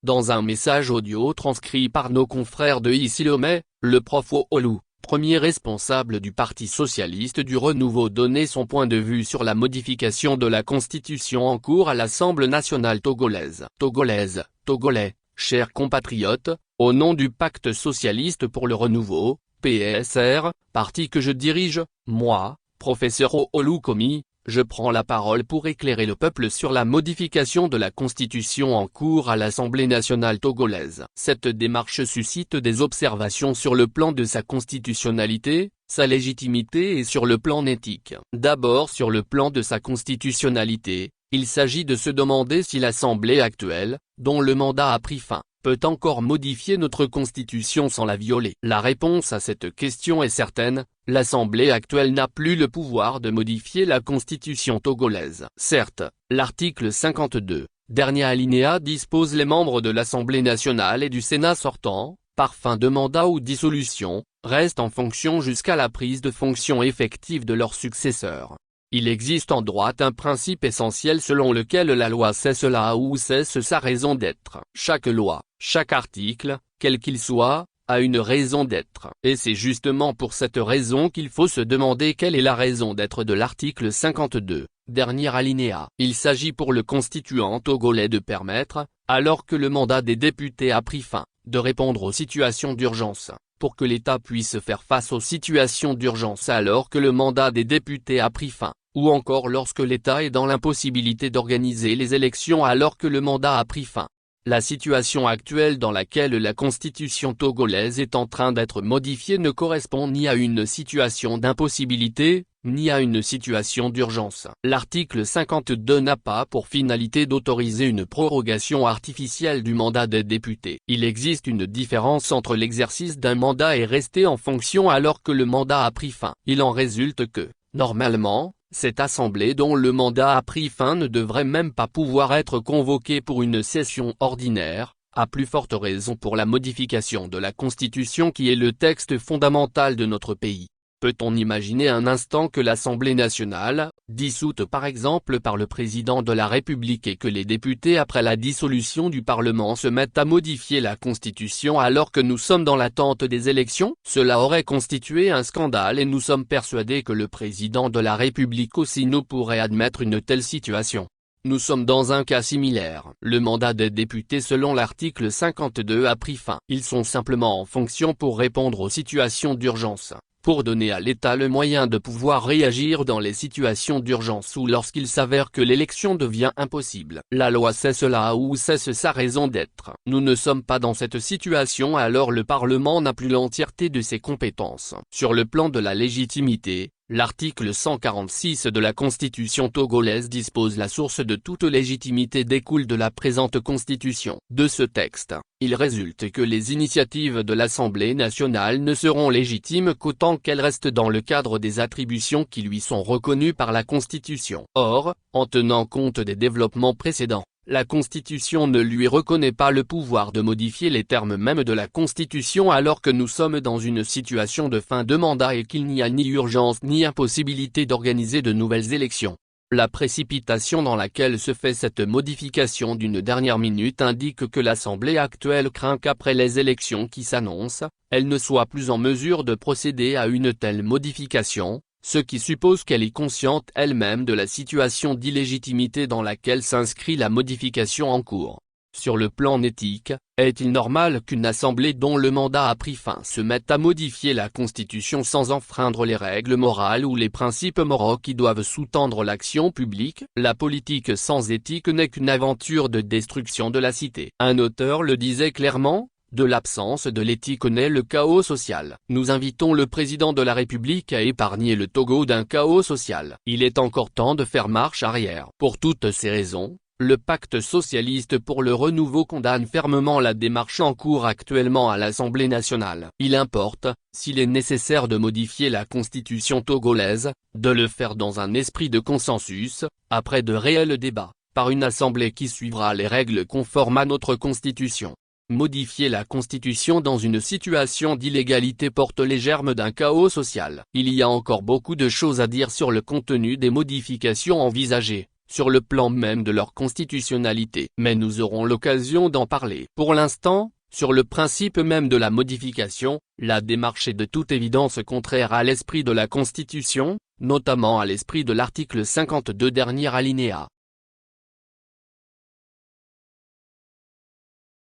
Dans un message audio transcrit par nos confrères de Ici Lomé, le prof Olu, premier responsable du Parti socialiste du renouveau, donnait son point de vue sur la modification de la constitution en cours à l'Assemblée nationale togolaise. Togolais, chers compatriotes, au nom du Pacte socialiste pour le renouveau, PSR, parti que je dirige, moi, professeur Olu Komi, je prends la parole pour éclairer le peuple sur la modification de la constitution en cours à l'Assemblée nationale togolaise. Cette démarche suscite des observations sur le plan de sa constitutionnalité, sa légitimité et sur le plan éthique. D'abord sur le plan de sa constitutionnalité, il s'agit de se demander si l'Assemblée actuelle, dont le mandat a pris fin, peut encore modifier notre constitution sans la violer. La réponse à cette question est certaine, l'Assemblée actuelle n'a plus le pouvoir de modifier la constitution togolaise. Certes, l'article 52, dernier alinéa dispose les membres de l'Assemblée nationale et du Sénat sortant, par fin de mandat ou dissolution, restent en fonction jusqu'à la prise de fonction effective de leurs successeurs. Il existe en droit un principe essentiel selon lequel la loi cesse là où cesse sa raison d'être. Chaque loi, chaque article, quel qu'il soit, a une raison d'être. Et c'est justement pour cette raison qu'il faut se demander quelle est la raison d'être de l'article 52, dernier alinéa. Il s'agit pour le constituant togolais de permettre, alors que le mandat des députés a pris fin, de répondre aux situations d'urgence. Pour que l'État puisse faire face aux situations d'urgence alors que le mandat des députés a pris fin, ou encore lorsque l'État est dans l'impossibilité d'organiser les élections alors que le mandat a pris fin. La situation actuelle dans laquelle la constitution togolaise est en train d'être modifiée ne correspond ni à une situation d'impossibilité, ni à une situation d'urgence. L'article 52 n'a pas pour finalité d'autoriser une prorogation artificielle du mandat des députés. Il existe une différence entre l'exercice d'un mandat et rester en fonction alors que le mandat a pris fin. Il en résulte que, normalement, cette assemblée dont le mandat a pris fin ne devrait même pas pouvoir être convoquée pour une session ordinaire, à plus forte raison pour la modification de la Constitution qui est le texte fondamental de notre pays. Peut-on imaginer un instant que l'Assemblée nationale, dissoute par exemple par le président de la République et que les députés après la dissolution du Parlement se mettent à modifier la Constitution alors que nous sommes dans l'attente des élections? Cela aurait constitué un scandale et nous sommes persuadés que le président de la République aussi ne pourrait admettre une telle situation. Nous sommes dans un cas similaire. Le mandat des députés selon l'article 52 a pris fin. Ils sont simplement en fonction pour répondre aux situations d'urgence, pour donner à l'État le moyen de pouvoir réagir dans les situations d'urgence ou lorsqu'il s'avère que l'élection devient impossible. La loi cesse là où cesse sa raison d'être. Nous ne sommes pas dans cette situation alors le Parlement n'a plus l'entièreté de ses compétences. Sur le plan de la légitimité, l'article 146 de la Constitution togolaise dispose la source de toute légitimité découle de la présente Constitution. De ce texte, il résulte que les initiatives de l'Assemblée nationale ne seront légitimes qu'autant qu'elles restent dans le cadre des attributions qui lui sont reconnues par la Constitution. Or, en tenant compte des développements précédents, la Constitution ne lui reconnaît pas le pouvoir de modifier les termes mêmes de la Constitution alors que nous sommes dans une situation de fin de mandat et qu'il n'y a ni urgence ni impossibilité d'organiser de nouvelles élections. La précipitation dans laquelle se fait cette modification d'une dernière minute indique que l'Assemblée actuelle craint qu'après les élections qui s'annoncent, elle ne soit plus en mesure de procéder à une telle modification, ce qui suppose qu'elle est consciente elle-même de la situation d'illégitimité dans laquelle s'inscrit la modification en cours. Sur le plan éthique, est-il normal qu'une assemblée dont le mandat a pris fin se mette à modifier la Constitution sans enfreindre les règles morales ou les principes moraux qui doivent sous-tendre l'action publique? La politique sans éthique n'est qu'une aventure de destruction de la cité. Un auteur le disait clairement, de l'absence de l'éthique naît le chaos social. Nous invitons le président de la République à épargner le Togo d'un chaos social. Il est encore temps de faire marche arrière. Pour toutes ces raisons, le Pacte socialiste pour le renouveau condamne fermement la démarche en cours actuellement à l'Assemblée nationale. Il importe, s'il est nécessaire de modifier la Constitution togolaise, de le faire dans un esprit de consensus, après de réels débats, par une Assemblée qui suivra les règles conformes à notre Constitution. Modifier la Constitution dans une situation d'illégalité porte les germes d'un chaos social. Il y a encore beaucoup de choses à dire sur le contenu des modifications envisagées. sur le plan même de leur constitutionnalité. Mais nous aurons l'occasion d'en parler. Pour l'instant, sur le principe même de la modification, la démarche est de toute évidence contraire à l'esprit de la Constitution, notamment à l'esprit de l'article 52 dernier alinéa.